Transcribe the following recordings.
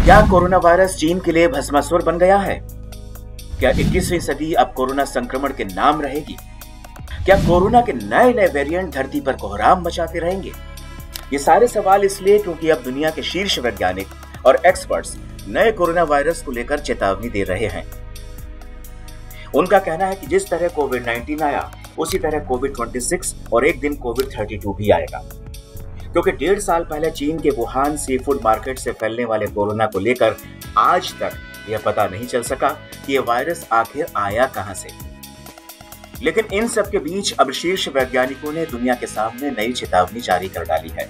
क्या corona virus चीन के लिए भस्मासुर बन गया है? क्या 21वीं सदी अब कोरोना संक्रमण के नाम रहेगी? क्या कोरोना के नए नए वेरिएंट धरती पर कोहराम मचाते रहेंगे? ये सारे सवाल इसलिए क्योंकि अब दुनिया के शीर्ष वैज्ञानिक और एक्सपर्ट्स नए कोरोना वायरस को लेकर चेतावनी दे रहे हैं। उनका कहना है कि जिस तरह कोविड-19 आया, उसी तरह कोविड-26 और एक दिन कोविड-32 भी आएगा। क्योंकि 1.5 साल पहले चीन के वुहान सी फूड मार्केट से फैलने वाले कोरोना को लेकर आज तक यह पता नहीं चल सका कि यह वायरस आखिर आया कहां से। लेकिन इन सब के बीच अब शीर्ष वैज्ञानिकों ने दुनिया के सामने नई चेतावनी जारी कर डाली है।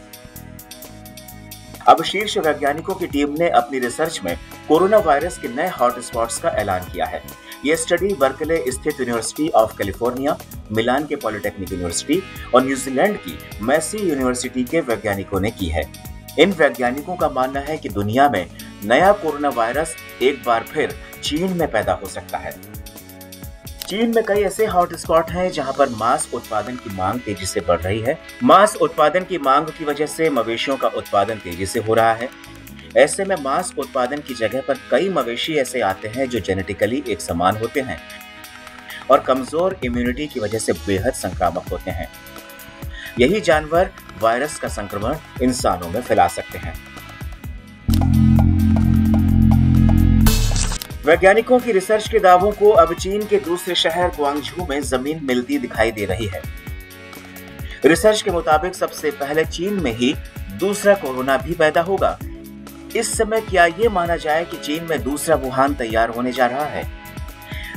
अब शीर्ष वैज्ञानिकों की टीम ने अपनी रिसर्च में कोरोना वायरस के नए हॉटस्पॉट्स का ऐलान किया है। यह स्टडी बर्कले स्थित यूनिवर्सिटी ऑफ कैलिफोर्निया, मिलान के पॉलिटेक्निक यूनिवर्सिटी और न्यूजीलैंड की मैसी यूनिवर्सिटी के वैज्ञानिकों ने की है। इन वैज्ञानिकों का मानना है कि दुनिया में नया कोरोना वायरस एक बार फिर चीन में पैदा हो सकता है। चीन में कई ऐसे हॉटस्पॉट हैं जहां पर मांस उत्पादन की मांग तेजी से बढ़ रही है। मांस उत्पादन की मांग की वजह से मवेशियों का उत्पादन तेजी से हो रहा है। ऐसे में मांस उत्पादन की जगह पर कई मवेशी ऐसे आते हैं जो जेनेटिकली एक समान होते हैं और कमजोर इम्यूनिटी की वजह से बेहद संक्रामक होते हैं। यही जानवर वायरस का संक्रमण इंसानों में फैला सकते हैं। वैज्ञानिकों की रिसर्च के दावों को अब चीन के दूसरे शहर ग्वांगझू में जमीन मिलती दिखाई दे रही है। रिसर्च के मुताबिक सबसे पहले चीन में ही दूसरा कोरोना भी पैदा होगा। इस समय क्या ये माना जाए कि चीन में दूसरा वुहान तैयार होने जा रहा है?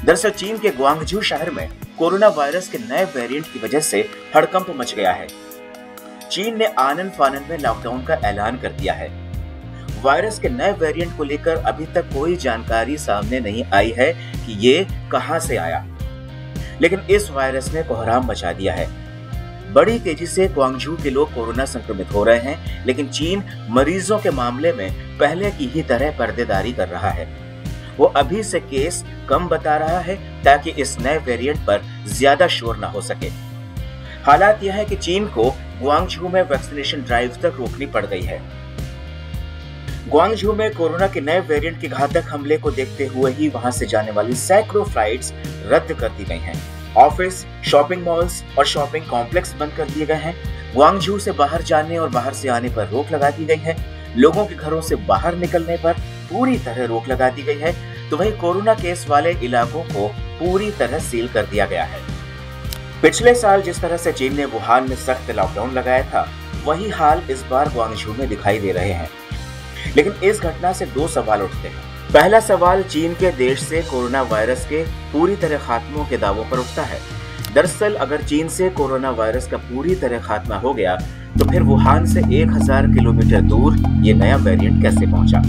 दरअसल चीन के ग्वांगझू शहर में कोरोना वायरस के नए वेरिएंट की वजह से हड़कंप मच गया है। चीन ने आनन फानन में लॉकडाउन का ऐलान कर दिया है। वायरस के नए वेरिएंट को लेकर अभी तक कोई जानकारी सामने नहीं आई है कि ये कहां से आया, लेकिन इस वायरस ने कोहराम मचा दिया है। बड़ी तेजी से ग्वांगझू के लोग कोरोना संक्रमित हो रहे हैं, लेकिन चीन मरीजों के मामले में पहले की ही तरह पर्देदारी कर रहा है। वो अभी से केस कम बता रहा है ताकि इस नए वेरिएंट पर ज्यादा शोर न हो सके। हालात यह है कि चीन को ग्वांगझू में वैक्सीनेशन ड्राइव तक रोकनी पड़ गई है। ग्वांगझू में कोरोना के नए वेरिएंट के घातक हमले को देखते हुए ही वहां से जाने वाली सैकड़ों फ्लाइट्स रद्द कर दी गई हैं। ऑफिस, शॉपिंग मॉल्स और शॉपिंग कॉम्प्लेक्स बंद कर दिए गए हैं। ग्वांगझू से बाहर जाने और बाहर से आने पर रोक लगा दी गई है। लोगों के घरों से बाहर निकलने पर पूरी तरह रोक लगा दी गई है। तो वहीं कोरोना केस वाले इलाकों को पूरी तरह सील कर दिया गया है। पिछले साल जिस तरह से चीन ने वुहान में सख्त लॉकडाउन लगाया था, वही हाल इस बार ग्वांगझू में दिखाई दे रहे हैं। लेकिन इस घटना से दो सवाल उठते हैं। पहला सवाल चीन के देश से कोरोना वायरस के पूरी तरह खात्मों के दावों पर उठता है। दरअसल अगर चीन से कोरोना वायरस का पूरी तरह खात्मा हो गया तो फिर वुहान से 1000 किलोमीटर दूर ये नया वेरिएंट कैसे पहुंचा?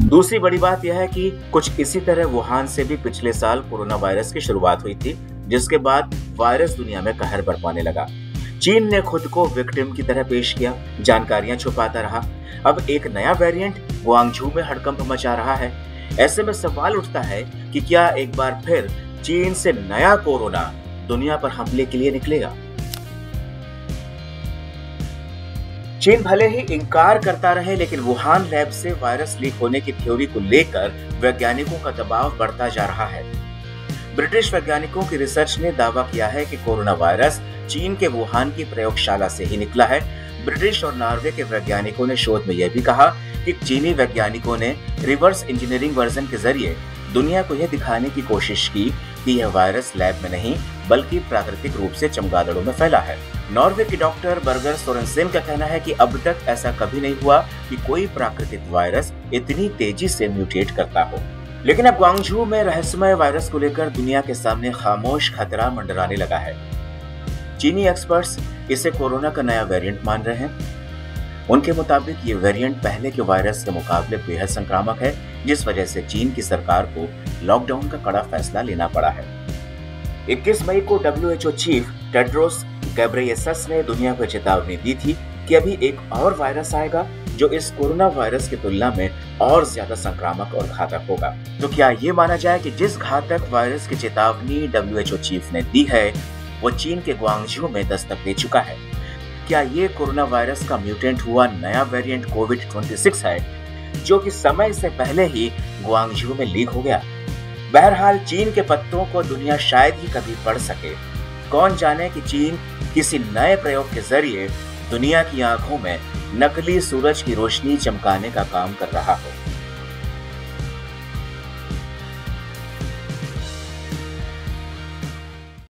दूसरी बड़ी बात यह है कि कुछ इसी तरह वुहान से भी पिछले साल कोरोना वायरस की शुरुआत हुई थी, जिसके बाद वायरस दुनिया में कहर बरपाने लगा। चीन ने खुद को विक्टिम की तरह पेश किया, जानकारियां छुपाता रहा। अब एक नया वेरिएंट ग्वांगझू में हड़कंप मचा रहा है। ऐसे में सवाल उठता है कि क्या एक बार फिर चीन से नया कोरोना दुनिया पर हमले के लिए निकलेगा? चीन भले ही इंकार करता रहे, लेकिन वुहान लैब से वायरस लीक होने की थ्योरी को लेकर वैज्ञानिकों का दबाव बढ़ता जा रहा है। ब्रिटिश वैज्ञानिकों की रिसर्च ने दावा किया है कि कोरोना वायरस चीन के वुहान की प्रयोगशाला से ही निकला है। ब्रिटिश और नॉर्वे के वैज्ञानिकों ने शोध में यह भी कहा कि चीनी वैज्ञानिकों ने रिवर्स इंजीनियरिंग वर्जन के जरिए दुनिया को यह दिखाने की कोशिश की कि यह वायरस लैब में नहीं बल्कि प्राकृतिक रूप से चमगादड़ों में फैला है। नॉर्वे की डॉक्टर बर्गर सोरेनसेन का कहना है कि अब तक ऐसा कभी नहीं हुआ कि कोई प्राकृतिक वायरस इतनी तेजी से म्यूटेट करता हो। लेकिन अब ग्वांगझू में रहस्यमय वायरस को लेकर दुनिया के सामने खामोश खतरा मंडराने लगा है। चीनी एक्सपर्ट्स इसे कोरोना का नया वेरिएंट मान रहे हैं। उनके मुताबिक ये वेरिएंट पहले के वायरस के मुकाबले बेहद संक्रामक है, जिस वजह से चीन की सरकार को लॉकडाउन का कड़ा फैसला लेना पड़ा है। 21 मई को WHO चीफ टेड्रोस गैब्रियेसस ने दुनिया को चेतावनी दी थी कि अभी एक और वायरस आएगा जो इस कोरोना वायरस की तुलना में और ज्यादा संक्रामक और घातक होगा। तो क्या ये माना जाए कि जिस घातक वायरस की चेतावनी WHO चीफ ने दी है वो चीन के ग्वांगझू में दस्तक दे चुका है? क्या ये कोरोना वायरस का म्यूटेंट हुआ नया वेरिएंट कोविड-26 है जो कि समय से पहले ही गुआंगझू में लीक हो गया। बहरहाल चीन के पत्तों को दुनिया शायद ही कभी पढ़ सके। कौन जाने कि चीन किसी नए प्रयोग के जरिए दुनिया की आंखों में नकली सूरज की रोशनी चमकाने का काम कर रहा हो।